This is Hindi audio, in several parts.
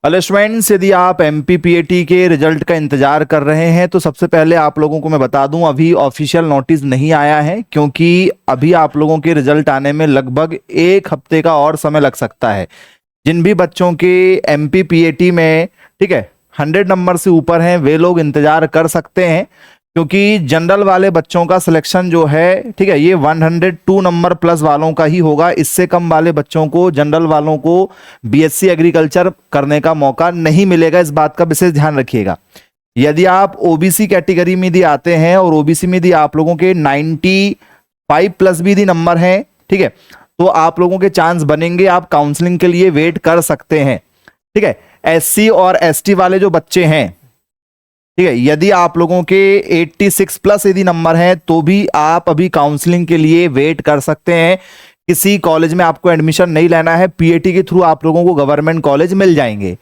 हेलो स्टूडेंट्स, यदि आप एमपीपीएटी के रिजल्ट का इंतजार कर रहे हैं तो सबसे पहले आप लोगों को मैं बता दूं, अभी ऑफिशियल नोटिस नहीं आया है, क्योंकि अभी आप लोगों के रिजल्ट आने में लगभग एक हफ्ते का और समय लग सकता है। जिन भी बच्चों के एमपीपीएटी में 100 नंबर से ऊपर हैं वे लोग इंतजार कर सकते हैं, क्योंकि जनरल वाले बच्चों का सिलेक्शन जो है ये 102 नंबर प्लस वालों का ही होगा। इससे कम वाले बच्चों को, जनरल वालों को बीएससी एग्रीकल्चर करने का मौका नहीं मिलेगा। इस बात का विशेष ध्यान रखिएगा। यदि आप ओबीसी कैटेगरी में यदि आते हैं और ओबीसी में यदि आप लोगों के 95 प्लस भी यदि नंबर हैं, तो आप लोगों के चांस बनेंगे, आप काउंसलिंग के लिए वेट कर सकते हैं। एससी और एसटी वाले जो बच्चे हैं, यदि आप लोगों के 86 प्लस यदि नंबर हैं तो भी आप अभी काउंसलिंग के लिए वेट कर सकते हैं। किसी कॉलेज में आपको एडमिशन नहीं लेना है, पीएटी के थ्रू आप लोगों को गवर्नमेंट कॉलेज मिल जाएंगे।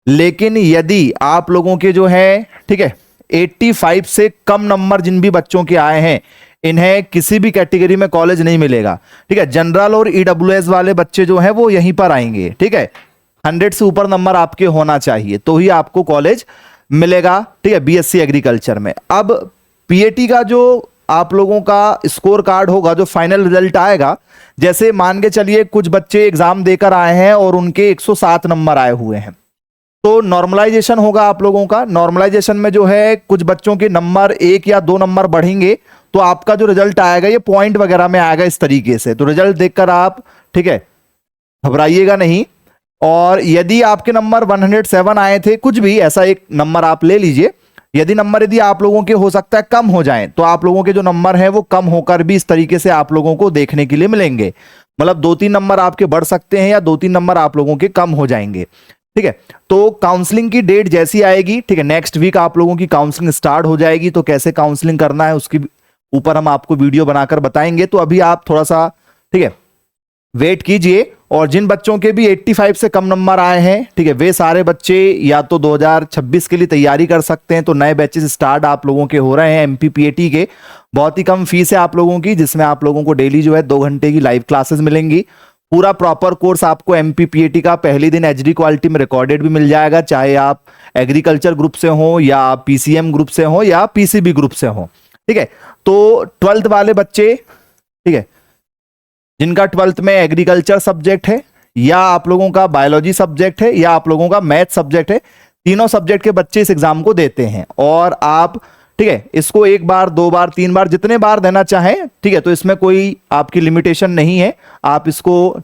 लेकिन यदि आप लोगों के जो है 85 से कम नंबर जिन भी बच्चों के आए हैं, इन्हें किसी भी कैटेगरी में कॉलेज नहीं मिलेगा। जनरल और ईडब्ल्यूएस वाले बच्चे जो हैं वो यहीं पर आएंगे। 100 से ऊपर नंबर आपके होना चाहिए तो ही आपको कॉलेज मिलेगा बीएससी एग्रीकल्चर में। अब पीएटी का जो आप लोगों का स्कोर कार्ड होगा, जो फाइनल रिजल्ट आएगा, जैसे मान के चलिए कुछ बच्चे एग्जाम देकर आए हैं और उनके 107 नंबर आए हुए हैं, तो नॉर्मलाइजेशन होगा आप लोगों का। नॉर्मलाइजेशन में जो है कुछ बच्चों के नंबर 1 या 2 नंबर बढ़ेंगे, तो आपका जो रिजल्ट आएगा ये पॉइंट वगैरह में आएगा इस तरीके से। तो रिजल्ट देखकर आप घबराइएगा नहीं। और यदि आपके नंबर 107 आए थे, कुछ भी ऐसा एक नंबर आप ले लीजिए, यदि नंबर यदि आप लोगों के हो सकता है कम हो जाएं, तो आप लोगों के जो नंबर हैं वो कम होकर भी इस तरीके से आप लोगों को देखने के लिए मिलेंगे। मतलब 2-3 नंबर आपके बढ़ सकते हैं या 2-3 नंबर आप लोगों के कम हो जाएंगे। तो काउंसलिंग की डेट जैसी आएगी, नेक्स्ट वीक आप लोगों की काउंसलिंग स्टार्ट हो जाएगी। तो कैसे काउंसलिंग करना है उसकी ऊपर हम आपको वीडियो बनाकर बताएंगे। तो अभी आप थोड़ा सा वेट कीजिए। और जिन बच्चों के भी 85 से कम नंबर आए हैं, वे सारे बच्चे या तो 2026 के लिए तैयारी कर सकते हैं। तो नए बैचेस स्टार्ट आप लोगों के हो रहे हैं एमपीपीएटी के। बहुत ही कम फीस है आप लोगों की, जिसमें आप लोगों को डेली जो है 2 घंटे की लाइव क्लासेस मिलेंगी। पूरा प्रॉपर कोर्स आपको एमपीपीएटी का पहले दिन एचडी क्वालिटी में रिकॉर्डेड भी मिल जाएगा, चाहे आप एग्रीकल्चर ग्रुप से हो या पीसीएम ग्रुप से हो या पीसीबी ग्रुप से हो। तो 12th वाले बच्चे, जिनका 12th में एग्रीकल्चर सब्जेक्ट है या आप लोगों का बायोलॉजी सब्जेक्ट है या आप लोगों का मैथ सब्जेक्ट है, तीनों सब्जेक्ट के बच्चे इस एग्जाम को देते हैं। और आप इसको 1 बार 2 बार 3 बार जितने बार देना चाहें, तो इसमें कोई आपकी लिमिटेशन नहीं है। आप इसको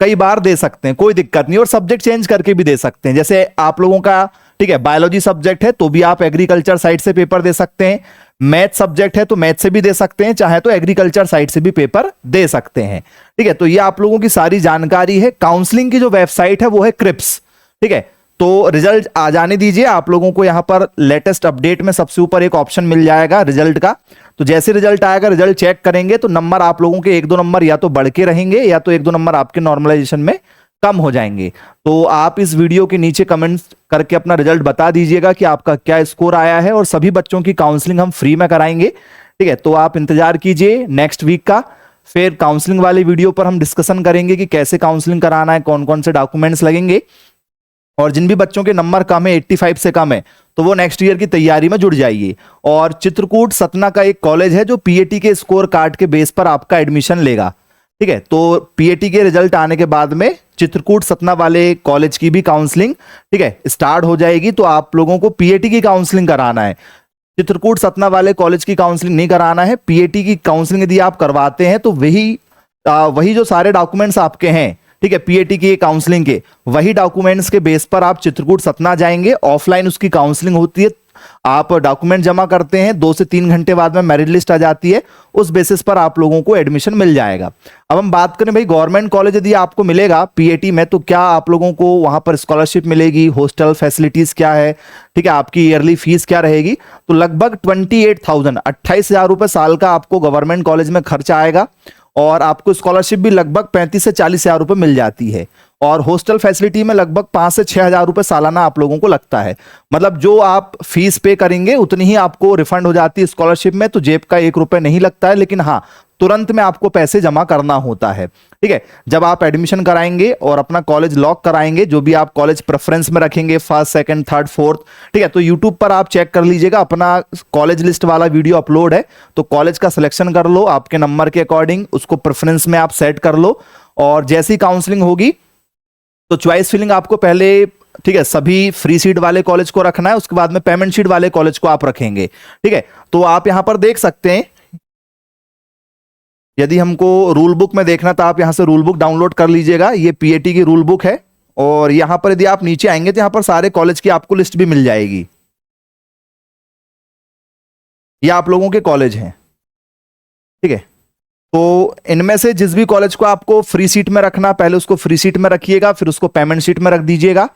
कई बार दे सकते हैं, कोई दिक्कत नहीं। और सब्जेक्ट चेंज करके भी दे सकते हैं। जैसे आप लोगों का बायोलॉजी सब्जेक्ट है तो भी आप एग्रीकल्चर साइड से पेपर दे सकते हैं। मैथ सब्जेक्ट है तो मैथ से भी दे सकते हैं, चाहे तो एग्रीकल्चर साइड से भी पेपर दे सकते हैं। तो ये आप लोगों की सारी जानकारी है। काउंसलिंग की जो वेबसाइट है वो है क्रिप्स। तो रिजल्ट आ जाने दीजिए। आप लोगों को यहां पर लेटेस्ट अपडेट में सबसे ऊपर एक ऑप्शन मिल जाएगा रिजल्ट का। तो जैसे रिजल्ट आएगा, रिजल्ट चेक करेंगे तो नंबर आप लोगों के 1-2 नंबर या तो बढ़ के रहेंगे या तो 1-2 नंबर आपके नॉर्मलाइजेशन में कम हो जाएंगे। तो आप इस वीडियो के नीचे कमेंट्स करके अपना रिजल्ट बता दीजिएगा कि आपका क्या स्कोर आया है। और सभी बच्चों की काउंसलिंग हम फ्री में कराएंगे। तो आप इंतजार कीजिए नेक्स्ट वीक का। फिर काउंसलिंग वाले वीडियो पर हम डिस्कशन करेंगे कि कैसे काउंसलिंग कराना है, कौन कौन से डॉक्यूमेंट्स लगेंगे। और जिन भी बच्चों के नंबर कम है, 85 से कम है, तो वो नेक्स्ट ईयर की तैयारी में जुड़ जाइए। और चित्रकूट सतना का एक कॉलेज है जो पीएटी के स्कोर कार्ड के बेस पर आपका एडमिशन लेगा। तो पीएटी के रिजल्ट आने के बाद में चित्रकूट सतना वाले कॉलेज की भी काउंसलिंग स्टार्ट हो जाएगी। तो आप लोगों को पीएटी की काउंसलिंग कराना है, चित्रकूट सतना वाले कॉलेज की काउंसलिंग नहीं कराना है। पीएटी की काउंसलिंग यदि आप करवाते हैं तो वही जो सारे डॉक्यूमेंट्स आपके हैं, पीएटी की काउंसलिंग के, वही डॉक्यूमेंट्स के बेस पर आप चित्रकूट सतना जाएंगे। ऑफलाइन उसकी काउंसलिंग होती है, आप डॉक्यूमेंट जमा करते हैं, 2 से 3 घंटे बाद में मेरिट लिस्ट आ जाती है। उस बेसिस पर आप लोगों को एडमिशन मिल जाएगा। अब हम बात करें भाई, गवर्नमेंट कॉलेज यदि आपको मिलेगा पीएटी में तो क्या आप लोगों को वहां पर स्कॉलरशिप मिलेगी, हॉस्टल फैसिलिटीज क्या है, आपकी ईयरली फीस क्या रहेगी। तो लगभग 28,000 रुपए साल का आपको गवर्नमेंट कॉलेज में खर्चा आएगा। और आपको स्कॉलरशिप भी लगभग 35 से 40 हजार रुपए मिल जाती है। और हॉस्टल फैसिलिटी में लगभग 5 से 6 हज़ार रुपए सालाना आप लोगों को लगता है। मतलब जो आप फीस पे करेंगे उतनी ही आपको रिफंड हो जाती है स्कॉलरशिप में, तो जेब का 1 रुपए नहीं लगता है, लेकिन हाँ तुरंत में आपको पैसे जमा करना होता है। ठीक है, जब आप एडमिशन कराएंगे और अपना कॉलेज लॉक कराएंगे, जो भी आप कॉलेज प्रेफरेंस में रखेंगे, फर्स्ट सेकंड थर्ड फोर्थ, ठीक है, तो यूट्यूब पर आप चेक कर लीजिएगा, अपना कॉलेज लिस्ट वाला वीडियो अपलोड है, तो कॉलेज का सिलेक्शन कर लो आपके नंबर के अकॉर्डिंग, उसको प्रेफरेंस में आप सेट कर लो, और जैसी काउंसलिंग होगी तो चॉइस फिलिंग आपको पहले, ठीक है, सभी फ्री सीट वाले कॉलेज को रखना है, उसके बाद में पेमेंट सीट वाले कॉलेज को आप रखेंगे। ठीक है, तो आप यहां पर देख सकते हैं, यदि हमको रूल बुक में देखना तो आप यहां से रूल बुक डाउनलोड कर लीजिएगा, ये पीएटी की रूल बुक है, और यहां पर यदि आप नीचे आएंगे तो यहां पर सारे कॉलेज की आपको लिस्ट भी मिल जाएगी। ये आप लोगों के कॉलेज हैं। ठीक है, तो इनमें से जिस भी कॉलेज को आपको फ्री सीट में रखना, पहले उसको फ्री सीट में रखिएगा, फिर उसको पेमेंट सीट में रख दीजिएगा,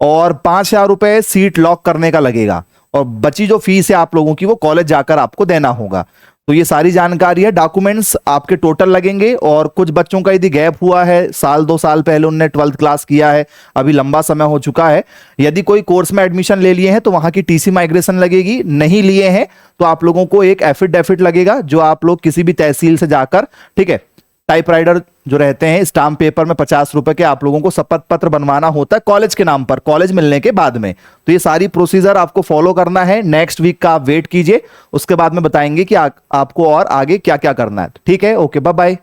और 5,000 रुपए सीट लॉक करने का लगेगा, और बची जो फीस है आप लोगों की वो कॉलेज जाकर आपको देना होगा। तो ये सारी जानकारी है। डॉक्यूमेंट्स आपके टोटल लगेंगे, और कुछ बच्चों का यदि गैप हुआ है, साल 2 साल पहले उनने 12th क्लास किया है, अभी लंबा समय हो चुका है, यदि कोई कोर्स में एडमिशन ले लिए हैं तो वहां की टीसी माइग्रेशन लगेगी, नहीं लिए हैं तो आप लोगों को एक एफिडेविट लगेगा, जो आप लोग किसी भी तहसील से जाकर, ठीक है, टाइपराइटर जो रहते हैं स्टाम्प पेपर में 50 रुपए के आप लोगों को शपथ पत्र बनवाना होता है कॉलेज के नाम पर, कॉलेज मिलने के बाद में। तो ये सारी प्रोसीजर आपको फॉलो करना है। नेक्स्ट वीक का आप वेट कीजिए, उसके बाद में बताएंगे कि आपको और आगे क्या क्या करना है। ठीक है, ओके, बाय बाय।